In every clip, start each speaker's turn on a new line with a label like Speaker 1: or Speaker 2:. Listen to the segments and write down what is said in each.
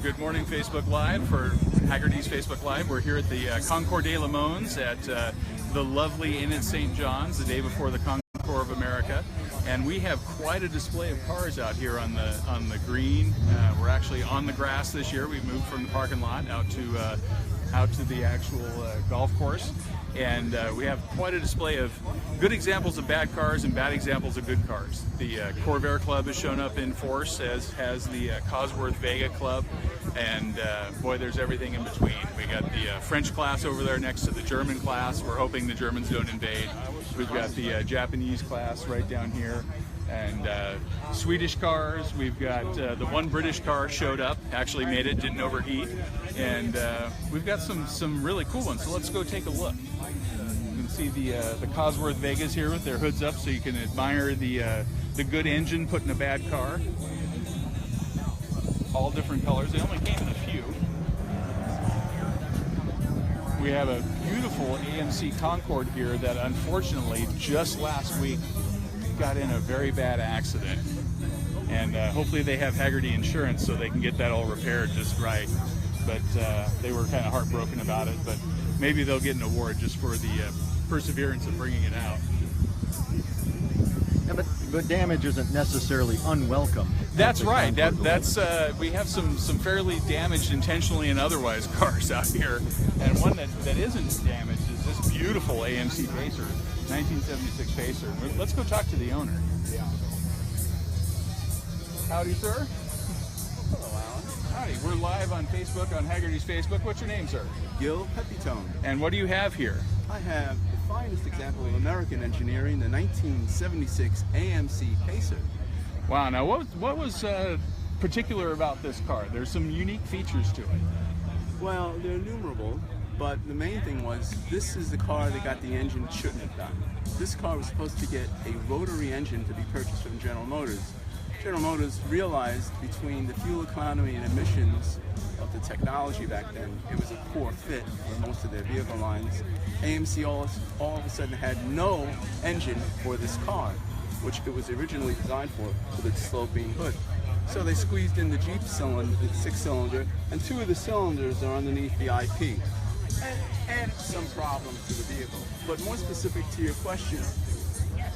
Speaker 1: Good morning, Facebook Live for Haggerty's Facebook Live. We're here at the Concours de Le Mans at the lovely Inn at St. John's the day before the Concours of America, and we have quite a display of cars out here on the green. We're actually on the grass this year. We've moved from the parking lot out to the actual golf course, and we have quite a display of good examples of bad cars and bad examples of good cars. The Corvair Club has shown up in force, as has the Cosworth Vega Club, and boy, there's everything in between. We got the French class over there next to the German class. We're hoping the Germans don't invade. We've got the Japanese class right down here, and Swedish cars. We've got the one British car showed up, actually made it, didn't overheat, and we've got some really cool ones. So let's go take a look. You can see the Cosworth Vegas here with their hoods up, so you can admire the good engine put in a bad car. All different colors. They only came in a few. We have a beautiful AMC Concorde here that unfortunately just last week got in a very bad accident, and hopefully they have Haggerty insurance so they can get that all repaired just right. But they were kind of heartbroken about it, but maybe they'll get an award just for the perseverance of bringing it out.
Speaker 2: Yeah, but damage isn't necessarily unwelcome.
Speaker 1: That's right. That's we have some fairly damaged intentionally and otherwise cars out here, and one that isn't damaged is this beautiful AMC Pacer, 1976 Pacer. Let's go talk to the owner.
Speaker 3: Yeah.
Speaker 1: Howdy, sir.
Speaker 3: Hello, Alan.
Speaker 1: Howdy. We're live on Facebook, on Haggerty's Facebook. What's your name, sir?
Speaker 3: Gil Pepitone.
Speaker 1: And what do you have here?
Speaker 3: I have the finest example of American engineering, the 1976 AMC Pacer.
Speaker 1: Wow. Now, what was particular about this car? There's some unique features to it.
Speaker 3: Well, they're innumerable, but the main thing was this is the car that got the engine it shouldn't have done. This car was supposed to get a rotary engine to be purchased from General Motors. General Motors realized between the fuel economy and emissions of the technology back then, it was a poor fit for most of their vehicle lines. AMC all of a sudden had no engine for this car, which it was originally designed for, with its sloping hood. So they squeezed in the Jeep cylinder, the 6-cylinder, and 2 of the cylinders are underneath the IP. And added some problems to the vehicle. But more specific to your question,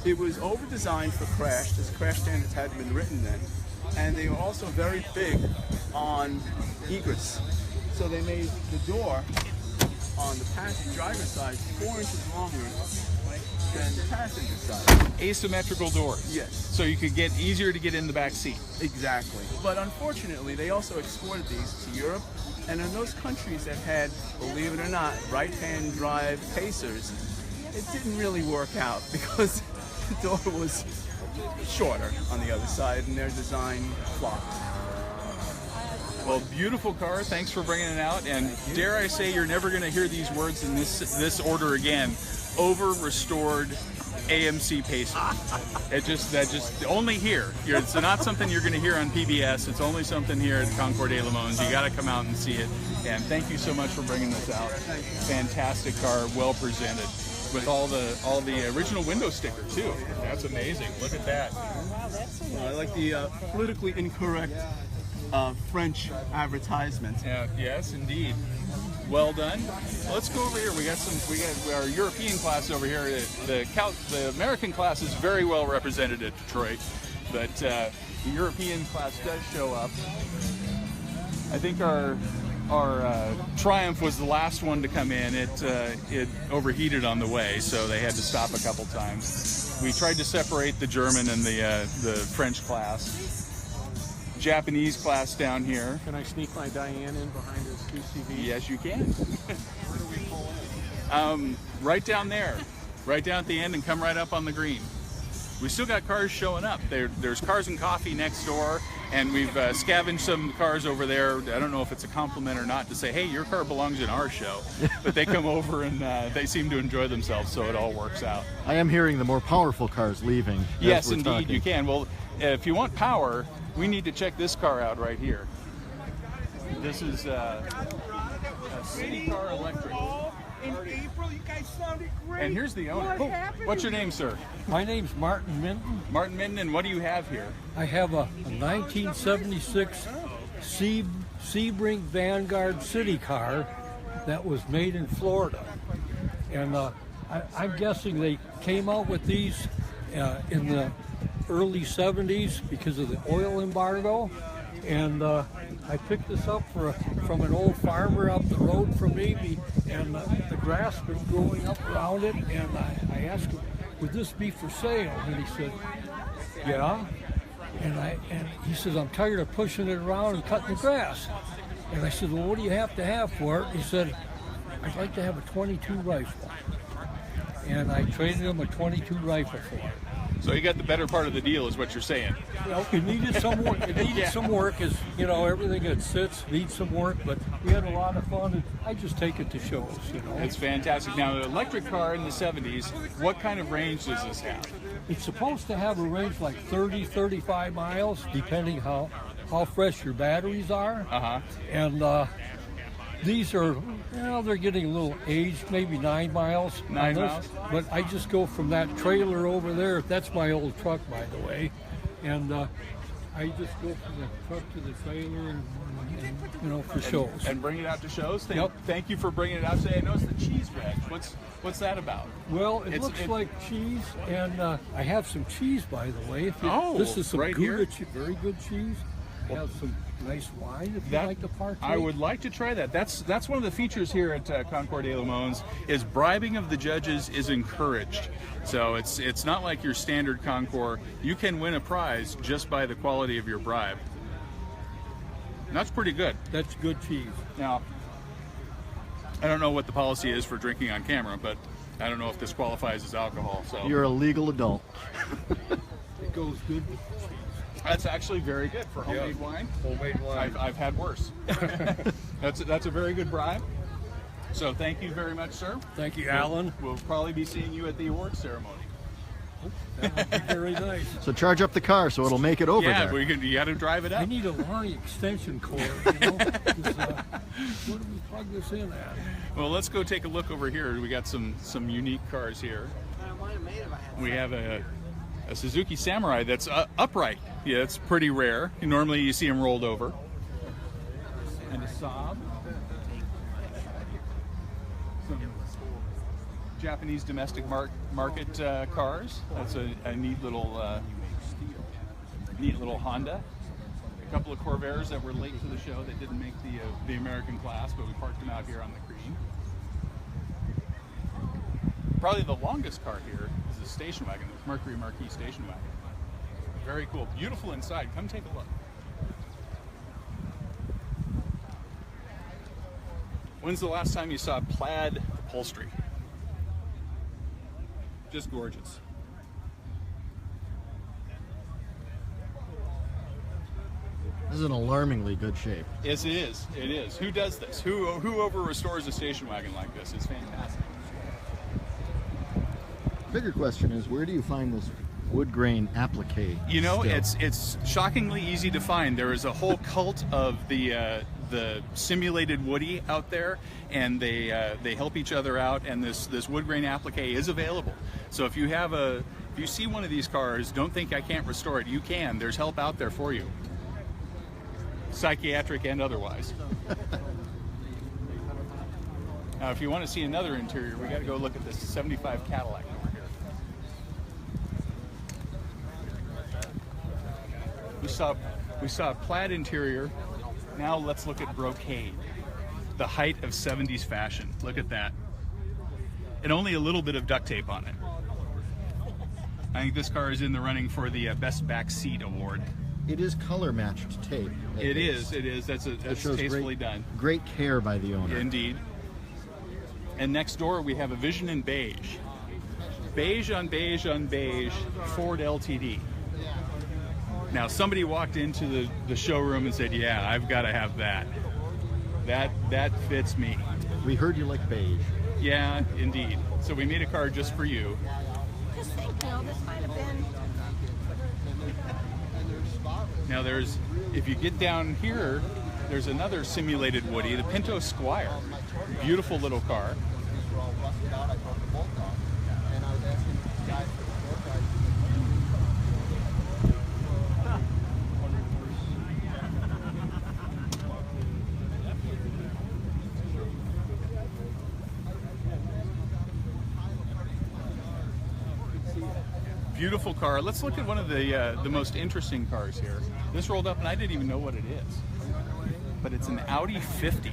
Speaker 3: it was over-designed for crash, as crash standards hadn't been written then, and they were also very big on egress. So they made the door on the passenger driver's side 4 inches longer than the passenger side.
Speaker 1: Asymmetrical doors.
Speaker 3: Yes.
Speaker 1: So you could get easier to get in the back seat.
Speaker 3: Exactly. But unfortunately, they also exported these to Europe, and in those countries that had, believe it or not, right-hand drive Pacers, it didn't really work out because the door was shorter on the other side, and their design flopped.
Speaker 1: Well, beautiful car. Thanks for bringing it out. And dare I say, you're never going to hear these words in this order again. Over-restored AMC Pacer. That just only here. It's not something you're going to hear on PBS. It's only something here at Concours de Le Mans. You got to come out and see it. And thank you so much for bringing this out. Fantastic car, well presented, with all the original window sticker too. That's amazing. Look at that.
Speaker 3: I like the politically incorrect French advertisement.
Speaker 1: Yes, indeed. Well done. Let's go over here. We got our European class over here. The American class is very well represented at Detroit, but the European class does show up. I think our Triumph was the last one to come in. It overheated on the way, so they had to stop a couple times. We tried to separate the German and the French class. Japanese class down here.
Speaker 4: Can I sneak my Diane in behind this QCV?
Speaker 1: Yes, you can.
Speaker 4: Where do we pull in?
Speaker 1: Right down there, right down at the end, and come right up on the green. We still got cars showing up. There's Cars and Coffee next door, and we've scavenged some cars over there. I don't know if it's a compliment or not to say, hey, your car belongs in our show. But they come over and they seem to enjoy themselves, so it all works out.
Speaker 2: I am hearing the more powerful cars leaving.
Speaker 1: Yes, indeed, you can. Well, if you want power, we need to check this car out right here. This is a city car electric.
Speaker 5: In April, you guys sounded great.
Speaker 1: And here's the owner. What's your name, sir?
Speaker 6: My name's Martin Minton.
Speaker 1: Martin Minton, and what do you have here?
Speaker 6: I have a 1976 Sebring Vanguard city car that was made in Florida. And I'm guessing they came out with these in the early 70s because of the oil embargo. And I picked this up from an old farmer up the road from me, and the grass was growing up around it. And I asked him, would this be for sale? And he said, yeah. And he says, I'm tired of pushing it around and cutting the grass. And I said, well, what do you have to have for it? He said, I'd like to have a 22 rifle. And I traded him a 22 rifle for it.
Speaker 1: So you got the better part of the deal, is what you're saying.
Speaker 6: Well, it needed some work. It needed some work, as you know, everything that sits needs some work. But we had a lot of fun, and I just take it to shows. You know,
Speaker 1: It's fantastic. Now, the electric car in the 70s, what kind of range does this have?
Speaker 6: it's supposed to have a range like 30, 35 miles, depending how fresh your batteries are.
Speaker 1: Uh-huh.
Speaker 6: And these are, they're getting a little aged, maybe 9 miles.
Speaker 1: 9 miles?
Speaker 6: But I just go from that trailer over there. That's my old truck, by the way. And I just go from the truck to the trailer and for shows.
Speaker 1: And bring it out to shows?
Speaker 6: Yep.
Speaker 1: Thank you for bringing it out today. I noticed the cheese wedge. What's that about?
Speaker 6: Well, it looks like cheese, and I have some cheese, by the way. This is some
Speaker 1: right
Speaker 6: Gouda
Speaker 1: here?
Speaker 6: very good cheese. I have some nice wine if you'd like to partake.
Speaker 1: I would like to try that. That's one of the features here at Concours de Limons, is bribing of the judges is encouraged. So it's not like your standard Concours. You can win a prize just by the quality of your bribe. And that's pretty good.
Speaker 6: That's good cheese.
Speaker 1: Now, I don't know what the policy is for drinking on camera, but I don't know if this qualifies as alcohol. So
Speaker 2: You're a legal adult.
Speaker 6: It goes good with the cheese.
Speaker 1: that's actually very good for homemade wine.
Speaker 6: Homemade wine.
Speaker 1: I've had worse. That's a very good bribe. So thank you very much, sir.
Speaker 6: Thank you, Alan.
Speaker 1: We'll probably be seeing you at the awards ceremony.
Speaker 6: That would be very nice.
Speaker 2: So charge up the car so it'll make it over
Speaker 1: Yeah,
Speaker 2: there.
Speaker 1: you got to drive it
Speaker 6: I
Speaker 1: up.
Speaker 6: need a long extension cord, Where do we plug this in at?
Speaker 1: Well, let's go take a look over here. We got some unique cars here. We have a Suzuki Samurai that's upright. Yeah, it's pretty rare. Normally you see them rolled over. And a Saab. Some Japanese domestic market cars. That's a neat little Honda. A couple of Corvairs that were late to the show that didn't make the American class, but we parked them out here on the green. Probably the longest car here is the station wagon, the Mercury Marquis station wagon. Very cool. Beautiful inside. Come take a look. When's the last time you saw plaid upholstery? Just gorgeous.
Speaker 2: This is in alarmingly good shape.
Speaker 1: Yes, it is. It is. Who does this? Who over restores a station wagon like this? It's fantastic.
Speaker 2: Bigger question is, where do you find this wood grain applique?
Speaker 1: You know,
Speaker 2: still?
Speaker 1: it's shockingly easy to find. There is a whole cult of the simulated Woody out there, and they help each other out. And this wood grain applique is available. So if you see one of these cars, don't think I can't restore it. You can. There's help out there for you, psychiatric and otherwise. Now, if you want to see another interior, we got to go look at this '75 Cadillac over here. We saw a plaid interior. Now let's look at brocade, the height of 70s fashion. Look at that. And only a little bit of duct tape on it. I think this car is in the running for the Best Back Seat Award.
Speaker 2: It is color matched tape.
Speaker 1: It is. That's
Speaker 2: shows
Speaker 1: tastefully done.
Speaker 2: Great care by the owner.
Speaker 1: Indeed. And next door we have a Vision in beige. Beige on beige on beige Ford LTD. Now somebody walked into the showroom and said, yeah, I've got to have that. That fits me.
Speaker 2: We heard you like beige.
Speaker 1: Yeah, indeed. So we made a car just for you.
Speaker 7: Just think, this might have been.
Speaker 1: Now if you get down here, there's another simulated Woody, the Pinto Squire. Beautiful little car. beautiful car. Let's look at one of the most interesting cars here. This rolled up and I didn't even know what it is. But it's an Audi 50.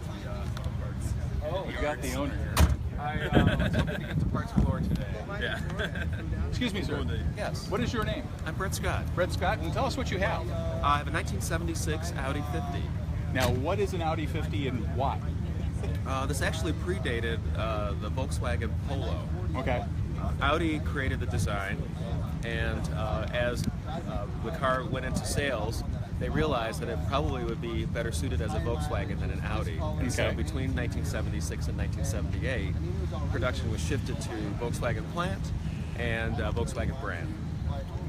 Speaker 1: Oh, you got the owner here.
Speaker 8: I was hoping to get to parts galore today.
Speaker 1: Yeah. Excuse me, sir.
Speaker 8: Yes.
Speaker 1: What is your name?
Speaker 8: I'm Brett Scott.
Speaker 1: Brett Scott, and tell us what you have.
Speaker 8: I have a 1976 Audi 50.
Speaker 1: Now, what is an Audi 50 and why?
Speaker 8: This actually predated the Volkswagen Polo.
Speaker 1: Okay.
Speaker 8: Audi created the design, and as the car went into sales, they realized that it probably would be better suited as a Volkswagen than an Audi. And so
Speaker 1: Okay.
Speaker 8: between 1976 and 1978, production was shifted to Volkswagen plant and Volkswagen brand.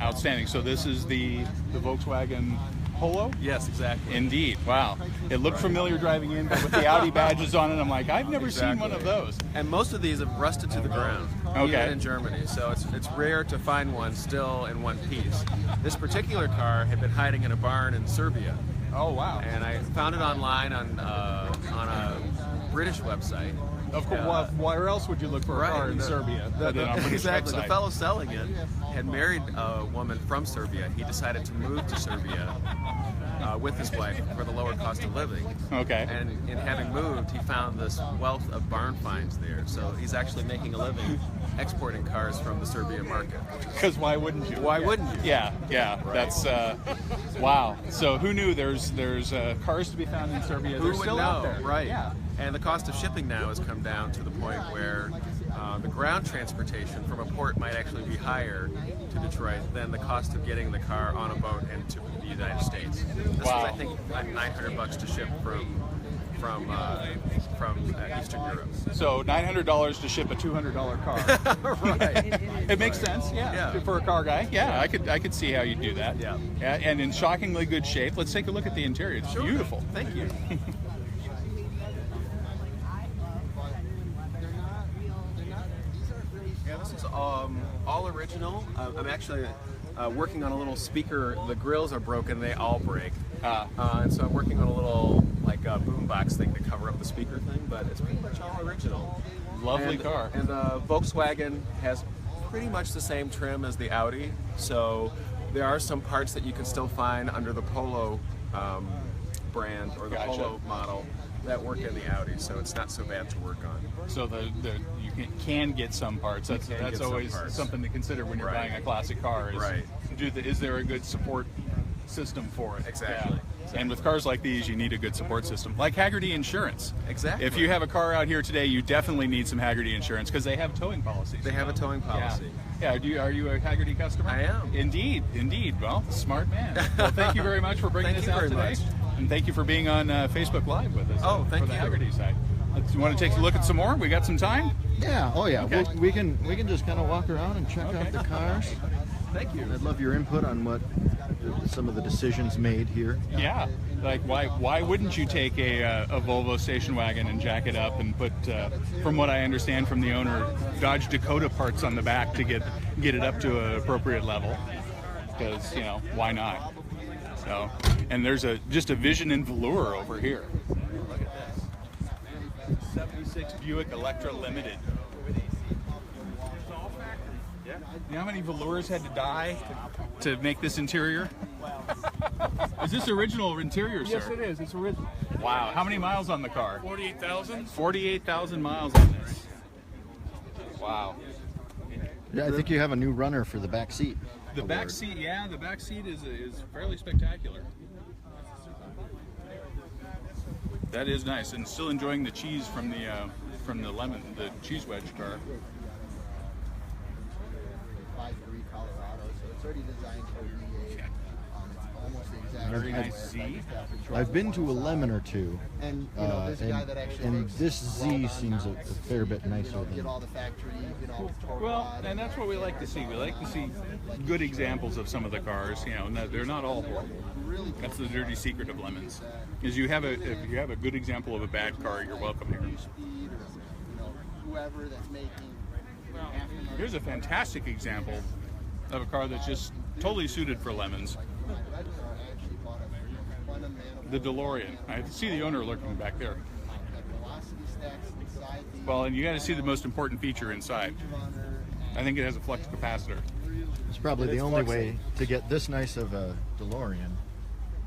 Speaker 1: Outstanding. So this is the Volkswagen Polo?
Speaker 8: Yes, exactly.
Speaker 1: Indeed. Wow. It looked familiar driving in, but with the Audi badges on it, I'm like, I've never seen one of those.
Speaker 8: And most of these have rusted to the ground,
Speaker 1: Okay.
Speaker 8: even in Germany. So it's rare to find one still in one piece. This particular car had been hiding in a barn in Serbia,
Speaker 1: Oh, wow.
Speaker 8: and I found it online on a British website.
Speaker 1: Of course, where else would you look for a car in Serbia? Than on a British
Speaker 8: Exactly. The
Speaker 1: website?
Speaker 8: fellow selling it had married a woman from Serbia. He decided to move to Serbia with his wife for the lower cost of living.
Speaker 1: Okay.
Speaker 8: And in having moved, he found this wealth of barn finds there. So he's actually making a living exporting cars from the Serbian market.
Speaker 1: Because why wouldn't you?
Speaker 8: Why wouldn't you?
Speaker 1: Yeah, yeah. That's wow. So who knew there's cars to be found in Serbia?
Speaker 8: Who
Speaker 1: They're
Speaker 8: would
Speaker 1: still
Speaker 8: know?
Speaker 1: out there.
Speaker 8: Right.
Speaker 1: Yeah.
Speaker 8: And the cost of shipping now has come down to the point where the ground transportation from a port might actually be higher to Detroit than the cost of getting the car on a boat into the United States. This
Speaker 1: Wow.
Speaker 8: was, I think, like $900 to ship from Eastern Europe.
Speaker 1: So $900 to ship a $200 car.
Speaker 8: Right.
Speaker 1: It makes sense. Yeah.
Speaker 8: Yeah.
Speaker 1: For a car guy. Yeah, I could see how you do that.
Speaker 8: Yeah.
Speaker 1: And in shockingly good shape. Let's take a look at the interior. It's beautiful.
Speaker 8: Thank you. Yeah, this is all original. I'm actually working on a little speaker. The grills are broken; they all break. And so I'm working on a little boombox thing to cover up the speaker thing. But it's pretty much all original.
Speaker 1: Lovely
Speaker 8: And-
Speaker 1: car.
Speaker 8: And the Volkswagen has pretty much the same trim as the Audi. So there are some parts that you can still find under the Polo brand or the
Speaker 1: Gotcha.
Speaker 8: Polo model that work in the Audi. So it's not so bad to work on.
Speaker 1: So you can get some parts. That's
Speaker 8: can get some
Speaker 1: always
Speaker 8: parts.
Speaker 1: something to consider when you're
Speaker 8: Right.
Speaker 1: buying a classic car. Is,
Speaker 8: Right.
Speaker 1: Is there a good support system for it?
Speaker 8: Exactly.
Speaker 1: Yeah. And with cars like these, you need a good support system, like Hagerty Insurance.
Speaker 8: Exactly.
Speaker 1: If you have a car out here today, you definitely need some Hagerty Insurance because they have towing policies.
Speaker 8: They have a towing policy.
Speaker 1: Yeah. Are you a Hagerty customer?
Speaker 8: I am.
Speaker 1: Indeed. Well, smart man. Well, thank you very much for bringing
Speaker 8: Thank
Speaker 1: this
Speaker 8: you
Speaker 1: out
Speaker 8: very
Speaker 1: today.
Speaker 8: much.
Speaker 1: And thank you for being on Facebook Live with us.
Speaker 8: Oh, thank
Speaker 1: for the
Speaker 8: you.
Speaker 1: Hagerty side. You want to take a look at some more? We got some time?
Speaker 2: Yeah. Oh yeah.
Speaker 1: Okay.
Speaker 2: We can just kind of walk around and check out the cars.
Speaker 8: Thank you.
Speaker 2: I'd love your input on what some of the decisions made here.
Speaker 1: Yeah, like why wouldn't you take a Volvo station wagon and jack it up and put, from what I understand from the owner, Dodge Dakota parts on the back to get it up to an appropriate level? Because why not? So, and there's just a Vision in velour over here. Look at this, 76 Buick Electra Limited. You know how many velours had to die to make this interior? Is this original interior, sir?
Speaker 4: Yes, it is. It's original.
Speaker 1: Wow. How many miles on the car?
Speaker 4: 48,000.
Speaker 1: 48,000 miles on this. Wow.
Speaker 2: Yeah, I think you have a new runner for the back seat.
Speaker 1: The back seat, yeah, the back seat is fairly spectacular. That is nice, and still enjoying the cheese from the cheese wedge car.
Speaker 9: 5.3 Colorado, so it's already designed to be almost the exact
Speaker 1: Very
Speaker 9: same
Speaker 1: nice Z.
Speaker 2: I've been to a Lemon or two,
Speaker 9: And this guy that actually
Speaker 2: and
Speaker 9: makes
Speaker 2: this Z
Speaker 9: well-done
Speaker 2: seems a
Speaker 9: models,
Speaker 2: fair bit nicer
Speaker 9: get
Speaker 2: than.
Speaker 9: all the factory, get all the torque
Speaker 1: Well,
Speaker 9: rod,
Speaker 1: and that's what we like to see. We like to see good examples of some of the cars. They're not all horrible. That's the dirty secret of Lemons. Is if you have a good example of a bad car, you're welcome here.
Speaker 9: speed, or whoever that's making aftermarket.
Speaker 1: Here's a fantastic example of a car that's just totally suited for Lemons.
Speaker 9: I actually bought a fundamental
Speaker 1: The DeLorean. I see the owner looking back there.
Speaker 9: velocity stacks inside the
Speaker 1: Well, and you got to see the most important feature inside.
Speaker 9: runner.
Speaker 1: I think it has a flux capacitor.
Speaker 2: It's probably the
Speaker 10: It's
Speaker 2: only
Speaker 10: fluxing.
Speaker 2: way to get this nice of a DeLorean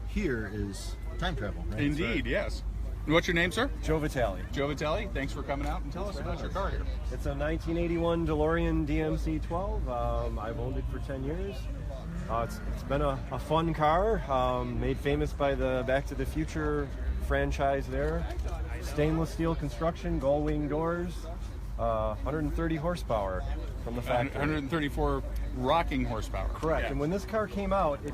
Speaker 2: here is time travel, right?
Speaker 1: Indeed, yes. And what's your name, sir?
Speaker 10: Joe Vitale.
Speaker 1: Joe Vitale. Thanks for coming out and tell us about your car here.
Speaker 10: It's a 1981 DeLorean DMC12. I've owned it for 10 years. It's been a fun car, made famous by the Back to the Future franchise there. Stainless steel construction, gull wing doors, 130 horsepower from the factory.
Speaker 1: 134 rocking horsepower.
Speaker 10: Correct.
Speaker 1: Yeah.
Speaker 10: And when this car came out, it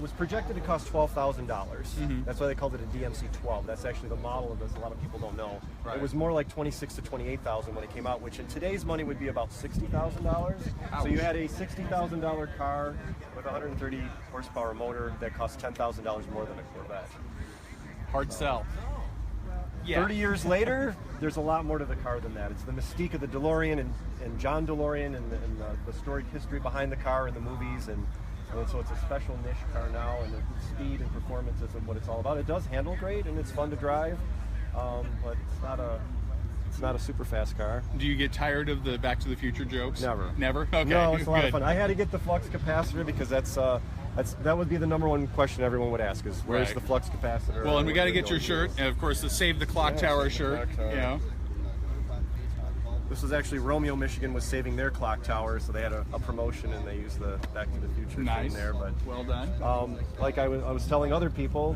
Speaker 10: was projected to cost $12,000. That's why they called it a DMC12. That's actually the model of this. A lot of people don't know.
Speaker 1: Right.
Speaker 10: It was more like $26,000 to $28,000 when it came out, which in today's money would be about $60,000. So you had a $60,000 car with a 130 horsepower motor that cost $10,000 more than a Corvette.
Speaker 1: Hard sell. Yeah.
Speaker 10: 30 years later, there's a lot more to the car than that. It's the mystique of the DeLorean and John DeLorean and the storied history behind the car in the movies. And so it's a special niche car now, and the speed and performance is what it's all about. It does handle great, and it's fun to drive, but it's not a super fast car.
Speaker 1: Do you get tired of the Back to the Future jokes?
Speaker 10: Never.
Speaker 1: Never? Okay.
Speaker 10: No, it's a lot
Speaker 1: Good.
Speaker 10: of fun. I had to get the flux capacitor because that would be the number one question everyone would ask is where's
Speaker 1: Right.
Speaker 10: the flux capacitor?
Speaker 1: Well, and we got to
Speaker 10: What
Speaker 1: get your
Speaker 10: the
Speaker 1: shirt, and of course the Save the Clock
Speaker 10: Yeah,
Speaker 1: Tower
Speaker 10: Save the
Speaker 1: shirt.
Speaker 10: Clock Tower.
Speaker 1: You know.
Speaker 10: This was actually Romeo, Michigan was saving their clock tower, so they had a promotion and they used the Back to the Future
Speaker 1: Nice.
Speaker 10: thing there. But
Speaker 1: Well done.
Speaker 10: like I was telling other people,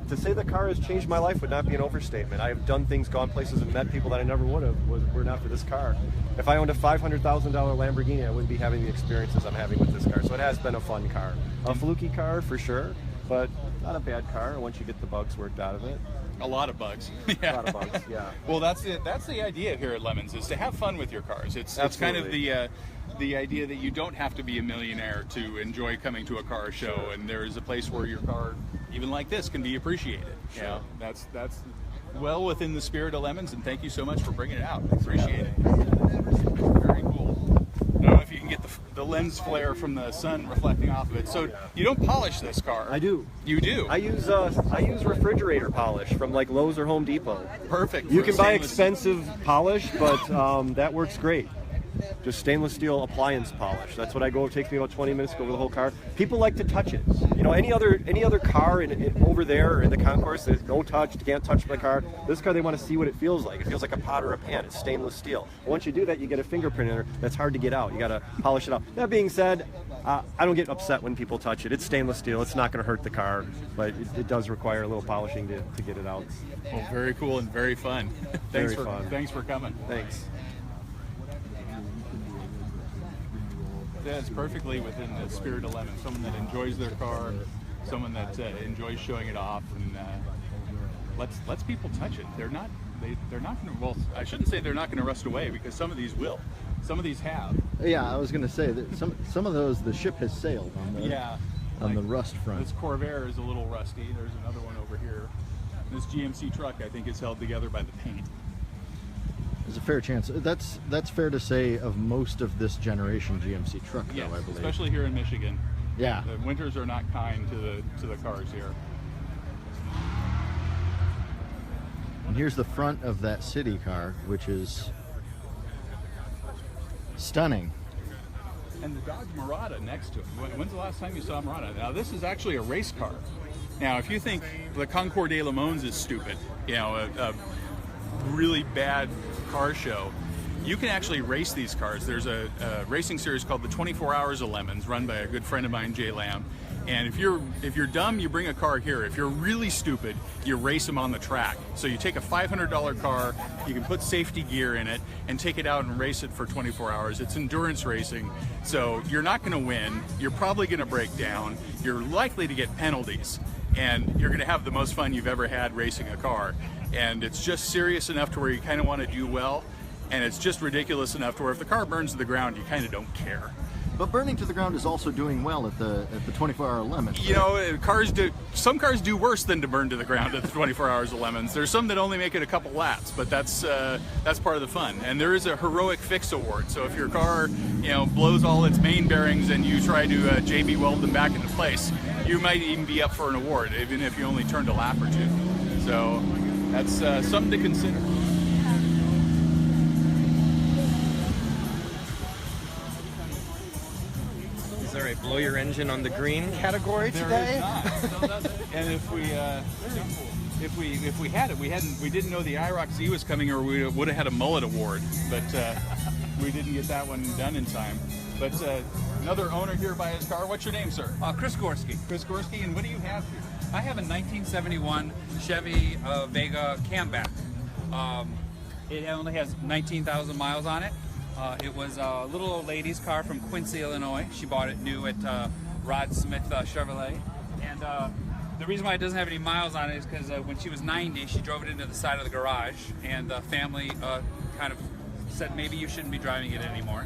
Speaker 10: to say the car has changed my life would not be an overstatement. I have done things, gone places, and met people that I never would have were not for this car. If I owned a $500,000 Lamborghini, I wouldn't be having the experiences I'm having with this car. So it has been a fun car. A fluky car for sure, but not a bad car once you get the bugs worked out of it.
Speaker 1: A lot of bugs.
Speaker 10: A lot of bugs, yeah.
Speaker 1: Well, that's it. That's the idea here at Lemons, is to have fun with your cars. It's kind of the idea that you don't have to be a millionaire to enjoy coming to a car show, and there is a place where your car, even like this, can be appreciated.
Speaker 10: Sure.
Speaker 1: You know, that's well within the spirit of Lemons, and thank you so much for bringing it out. Appreciate it. Very cool. I don't know if you can get the lens flare from the sun reflecting off of it. So you don't polish this car.
Speaker 10: I do.
Speaker 1: You do?
Speaker 10: I use refrigerator polish from like Lowe's or Home Depot.
Speaker 1: Perfect.
Speaker 10: You
Speaker 1: for
Speaker 10: can buy
Speaker 1: stainless-
Speaker 10: expensive polish, but that works great. Just stainless steel appliance polish. That's what I go. It takes me about 20 minutes to go over the whole car. People like to touch it. You know, any other car over there or in the Concours, there's no touch. You can't touch my car. This car, they want to see what it feels like. It feels like a pot or a pan. It's stainless steel. Once you do that, you get a fingerprint in there. That's hard to get out. You got to polish it out. That being said, I don't get upset when people touch it. It's stainless steel. It's not going to hurt the car, but it does require a little polishing to get it out.
Speaker 1: Well, very cool and very fun.
Speaker 10: Very fun.
Speaker 1: Thanks for coming.
Speaker 10: Thanks.
Speaker 1: Yeah, it's perfectly within the spirit of Lemon. Someone that enjoys their car, someone that enjoys showing it off, and lets people touch it. They're not going to. Well, I shouldn't say they're not going to rust away, because some of these will. Some of these have.
Speaker 2: Yeah, I was going to say that some of those the ship has sailed on the
Speaker 1: like
Speaker 2: the rust front.
Speaker 1: This Corvair is a little rusty. There's another one over here. This GMC truck, I think, is held together by the paint.
Speaker 2: There's a fair chance. That's fair to say of most of this generation GMC truck,
Speaker 1: Yes,
Speaker 2: though, I believe.
Speaker 1: especially here in Michigan.
Speaker 2: Yeah.
Speaker 1: The winters are not kind to the cars here.
Speaker 2: And here's the front of that city car, which is stunning.
Speaker 1: And the Dodge Murata next to it. When's the last time you saw a Murata? Now, this is actually a race car. Now, if you think the Concours de Le Mans is stupid, you know, a really bad car show, you can actually race these cars. There's a racing series called the 24 Hours of Lemons, run by a good friend of mine, Jay Lamb. And if you're dumb, you bring a car here. If you're really stupid, you race them on the track. So you take a $500 car, you can put safety gear in it, and take it out and race it for 24 hours. It's endurance racing, so you're not going to win. You're probably going to break down. You're likely to get penalties, and you're going to have the most fun you've ever had racing a car. And it's just serious enough to where you kind of want to do well, and it's just ridiculous enough to where if the car burns to the ground, you kind of don't care.
Speaker 2: But burning to the ground is also doing well at the 24-hour limit.
Speaker 1: You know, some cars do worse than to burn to the ground at the 24 Hours of Lemons. There's some that only make it a couple laps, but that's part of the fun. And there is a heroic fix award. So if your car, you know, blows all its main bearings and you try to JB weld them back into place, you might even be up for an award, even if you only turned a lap or two. So that's something to consider.
Speaker 11: blow your engine on the green category today.
Speaker 1: Still doesn't. And if we had it, we didn't know the IROC Z was coming, or we would have had a mullet award, but we didn't get that one done in time. But another owner here by his car. What's your name, sir?
Speaker 12: Chris Gorski.
Speaker 1: Chris Gorski, and what do you have here?
Speaker 12: I have a 1971 Chevy Vega Camback. It only has 19,000 miles on it. It was a little old lady's car from Quincy, Illinois. She bought it new at Rod Smith Chevrolet. And the reason why it doesn't have any miles on it is because when she was 90, she drove it into the side of the garage, and the family kind of said maybe you shouldn't be driving it anymore.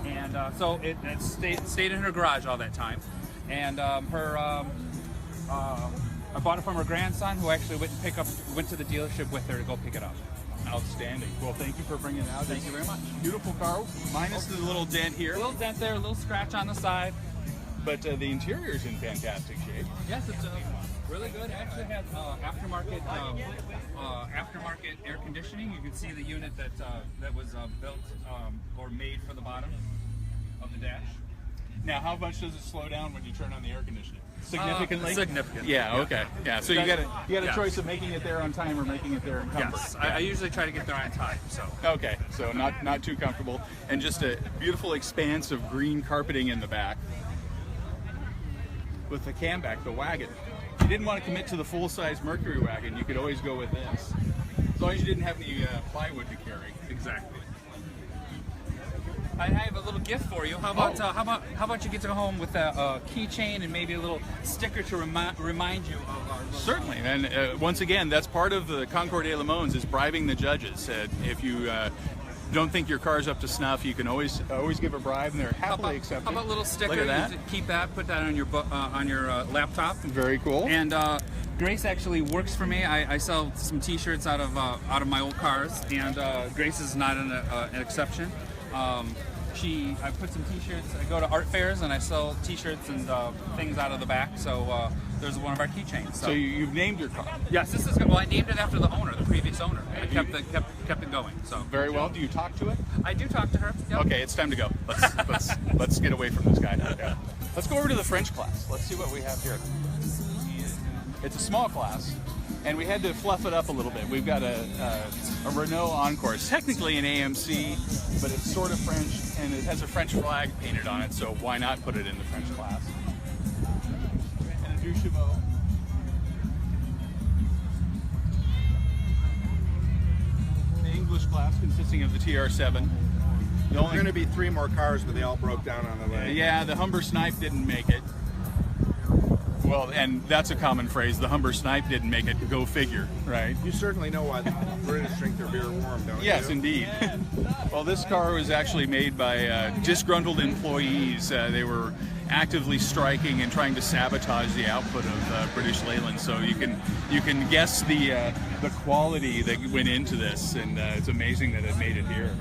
Speaker 12: And so it stayed in her garage all that time. And I bought it from her grandson, who actually went to the dealership with her to go pick it up.
Speaker 1: Outstanding. Well, thank you for bringing it out.
Speaker 12: Thank you very much.
Speaker 1: Beautiful car, minus the little dent here.
Speaker 12: A little dent there, a little scratch on the side.
Speaker 1: But the interior is in fantastic shape.
Speaker 12: Yes, it's really good. It actually has aftermarket air conditioning. You can see the unit that was built or made for the bottom of the dash.
Speaker 1: Now, how much does it slow down when you turn on the air conditioning? Significantly?
Speaker 12: Significantly.
Speaker 1: Yeah, okay. Yeah, so you got a choice of making it there on time or making it there in comfort.
Speaker 12: Yes, I usually try to get there on time. So.
Speaker 1: Okay, so not too comfortable. And just a beautiful expanse of green carpeting in the back. With the Camback, the wagon. If you didn't want to commit to the full-size Mercury wagon, you could always go with this. As long as you didn't have any plywood to carry.
Speaker 12: Exactly. I have a little gift for you. How about you get to go home with a keychain and maybe a little sticker to remind you of our...
Speaker 1: Certainly, and once again, that's part of the Concours de Le Mans is bribing the judges. If you don't think your car's up to snuff, you can always give a bribe, and they're happily accepted.
Speaker 12: How about a little sticker?
Speaker 1: Look at that.
Speaker 12: You keep that, put that on your laptop.
Speaker 1: Very cool.
Speaker 12: And Grace actually works for me. I sell some T-shirts out of my old cars, and Grace is not an exception. I put some T-shirts. I go to art fairs and I sell T-shirts and things out of the back. So there's one of our keychains.
Speaker 1: So you've named your car?
Speaker 12: Yes, this is good. Well, I named it after the owner, the previous owner. I kept it going. So
Speaker 1: very well. Do you talk to it?
Speaker 12: I do talk to her. Yep.
Speaker 1: Okay, it's time to go. Let's get away from this guy. Okay. Let's go over to the French class. Let's see what we have here. It's a small class, and we had to fluff it up a little bit. We've got a Renault Encore. It's technically an AMC, but it's sort of French, and it has a French flag painted on it, so why not put it in the French class? And a Duchevaux. The English class consisting of the TR7.
Speaker 13: There are going to be 3 more cars, but they all broke down on the way.
Speaker 1: Yeah, the Humber Snipe didn't make it. Well, and that's a common phrase. The Humber Snipe didn't make it. Go figure, right?
Speaker 13: You certainly know why the British drink their beer warm, don't you?
Speaker 1: Yes, indeed. Well, this car was actually made by disgruntled employees. They were actively striking and trying to sabotage the output of British Leyland. So you can guess the quality that went into this, and it's amazing that it made it here.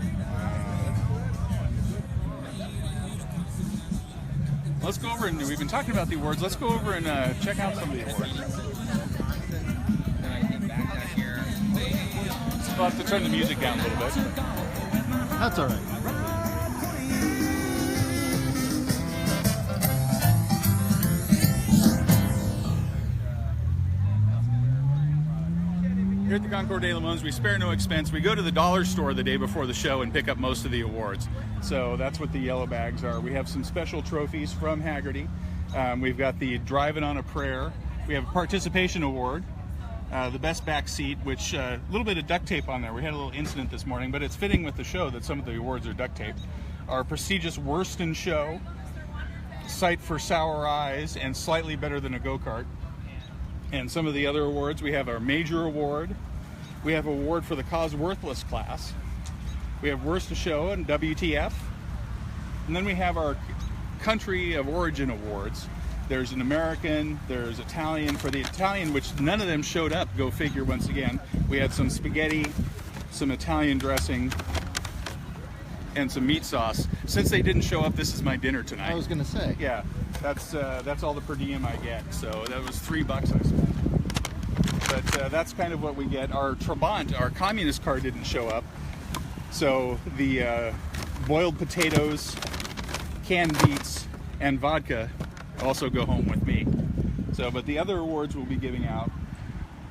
Speaker 1: Let's go over, and we've been talking about the awards. Let's go over and check out some of the awards. We'll have to turn the music down a little bit.
Speaker 2: That's all right.
Speaker 1: Here at the Concours de Le Mans, we spare no expense. We go to the dollar store the day before the show and pick up most of the awards. So that's what the yellow bags are. We have some special trophies from Hagerty. We've got the Driving on a Prayer. We have a participation award, the best back seat, which a little bit of duct tape on there. We had a little incident this morning, but it's fitting with the show that some of the awards are duct taped. Our prestigious Worst in Show, Sight for Sour Eyes, and Slightly Better Than a Go-Kart. And some of the other awards, we have our Major Award. We have an award for the Cosworthless class. We have Worst of Show and WTF. And then we have our Country of Origin Awards. There's an American, there's Italian. For the Italian, which none of them showed up, go figure once again. We had some spaghetti, some Italian dressing, and some meat sauce. Since they didn't show up, this is my dinner tonight.
Speaker 2: I was gonna say.
Speaker 1: Yeah, that's all the per diem I get. So that was $3 I spent. But that's kind of what we get. Our Trabant, our communist car, didn't show up. So the boiled potatoes, canned beets, and vodka also go home with me. So, but the other awards we'll be giving out,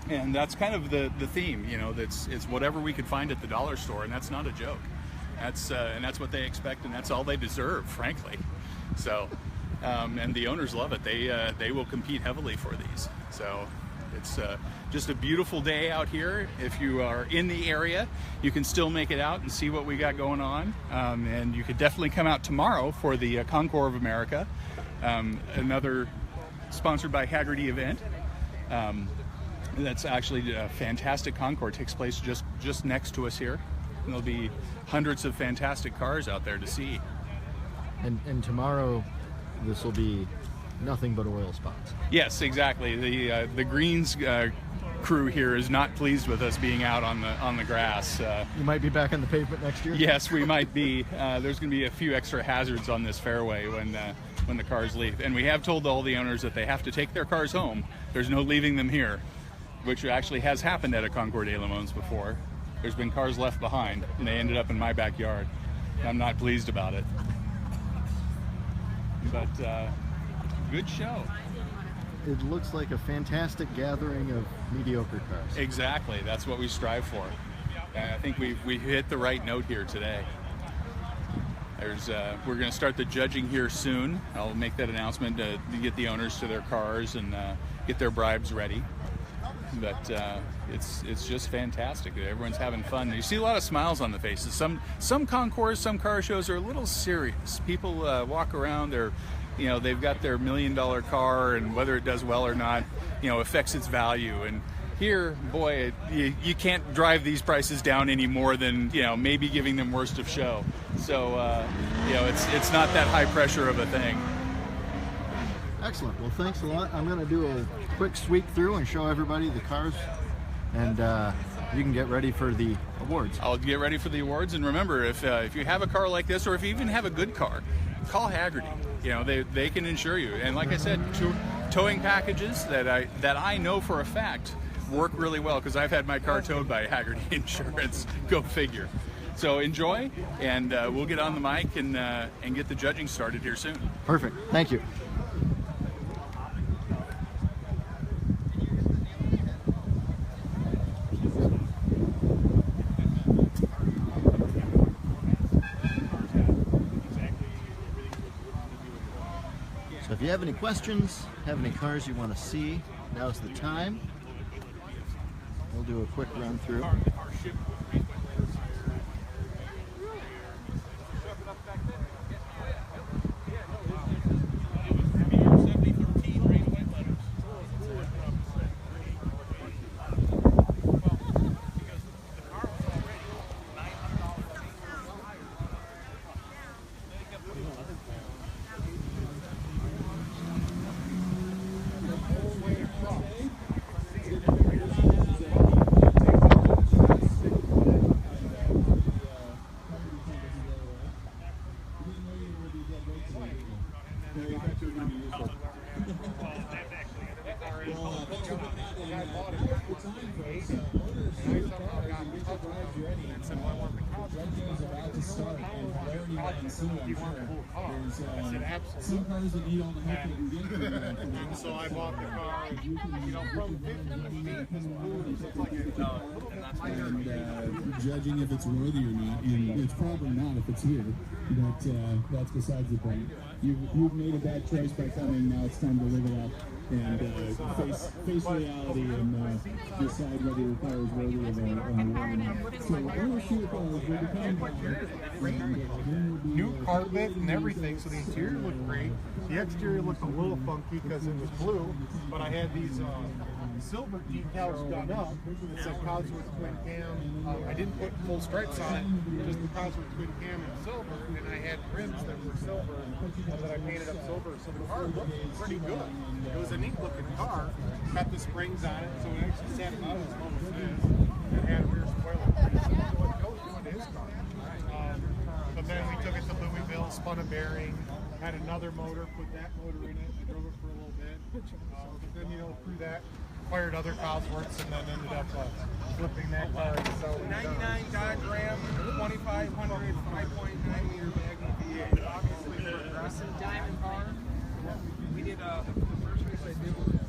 Speaker 1: and that's kind of the theme, you know, it's whatever we could find at the dollar store, and that's not a joke. That's and that's what they expect, and that's all they deserve, frankly. So, and the owners love it. They will compete heavily for these. So, it's just a beautiful day out here. If you are in the area, you can still make it out and see what we got going on. And you could definitely come out tomorrow for the Concours of America, another sponsored by Hagerty event. That's actually a fantastic concours. It takes place just next to us here. And there'll be hundreds of fantastic cars out there to see.
Speaker 2: And tomorrow, this will be nothing but oil spots.
Speaker 1: Yes, exactly. The greens crew here is not pleased with us being out on the grass.
Speaker 2: You might be back on the pavement next year.
Speaker 1: Yes, we might be. There's going to be a few extra hazards on this fairway when the cars leave, and we have told all the owners that they have to take their cars home. There's no leaving them here, which actually has happened at a Concours des Le Mans before. There's been cars left behind, and they ended up in my backyard. I'm not pleased about it. But good show.
Speaker 2: It looks like a fantastic gathering of mediocre cars.
Speaker 1: Exactly. That's what we strive for. And I think we've hit the right note here today. We're going to start the judging here soon. I'll make that announcement to get the owners to their cars and get their bribes ready. But it's just fantastic. Everyone's having fun. You see a lot of smiles on the faces. Some concours, some car shows are a little serious. People walk around, they've got their $1 million car, and whether it does well or not, affects its value. And here, boy, you can't drive these prices down any more than maybe giving them worst of show. So it's not that high pressure of a thing.
Speaker 2: Excellent. Well, thanks a lot. I'm going to do a quick sweep through and show everybody the cars, and you can get ready for the awards.
Speaker 1: I'll get ready for the awards, and remember, if you have a car like this, or if you even have a good car, call Hagerty. They can insure you. And like I said, towing packages that I know for a fact work really well, because I've had my car towed by Hagerty Insurance. Go figure. So enjoy, and we'll get on the mic and get the judging started here soon.
Speaker 2: Perfect. Thank you. So if you have any questions, have any cars you want to see, now's the time. We'll do a quick run through.
Speaker 14: Some cars that need all the help they can get from that.
Speaker 13: So I bought the car,
Speaker 14: and judging if it's worthy or not, and it's probably not if it's here, but that's besides the point. You've made a bad choice by coming, now it's time to live it up and face reality and decide whether your car is worthy of an award. So ownership cars will become
Speaker 13: new carpet and everything, so the interior looked great. The exterior looked a little funky because it was blue, but I had these silver decals done up. It said Cosworth Twin Cam. I didn't put full stripes on it, just the Cosworth Twin Cam in silver, and I had rims that were silver that I painted up silver, so the car looked pretty good. It was a neat looking car. Had the springs on it, so it actually sat about as long as this. It had a rear spoiler, pretty similar to what Coach doing to his car. But then we took it to Louisville, spun a bearing, had another motor, put that motor in it, I drove it for a little bit. But then, through that, acquired other Cosworths, and then ended up flipping that car. So
Speaker 5: 99 Dodge Ram, 2500, 5.9 liter Magnum
Speaker 11: Diamond car. We did the first race I did was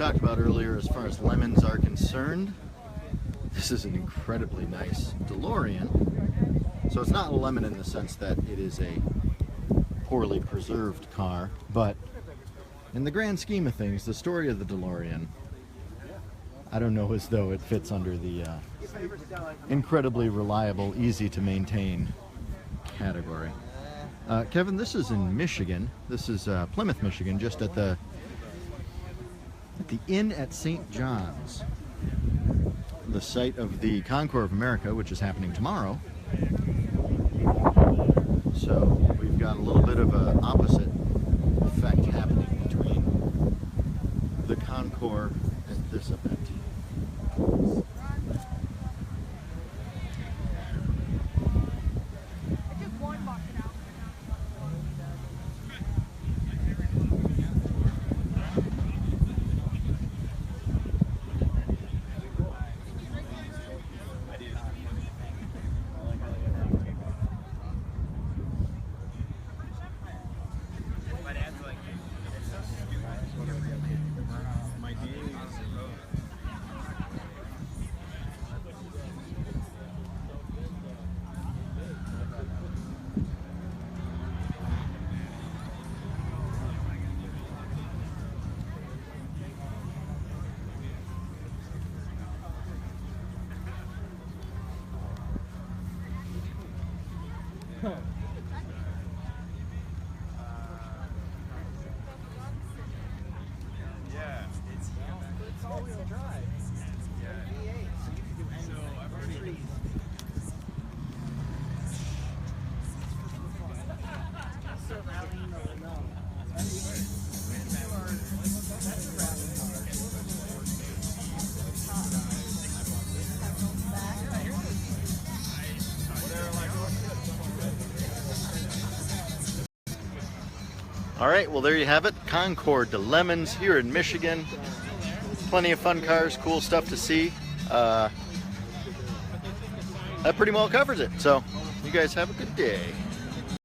Speaker 2: talked about earlier, as far as lemons are concerned, this is an incredibly nice DeLorean. So it's not a lemon in the sense that it is a poorly preserved car, but in the grand scheme of things, the story of the DeLorean, I don't know as though it fits under the incredibly reliable, easy to maintain category. Kevin, this is in Michigan. This is Plymouth, Michigan, just at the Inn at St. John's, the site of the Concours of America, which is happening tomorrow. So we've got a little bit of an opposite effect happening between the Concours and this event. All right, well, there you have it. Concours de Lemons here in Michigan. Plenty of fun cars, cool stuff to see. That pretty well covers it. So you guys have a good day.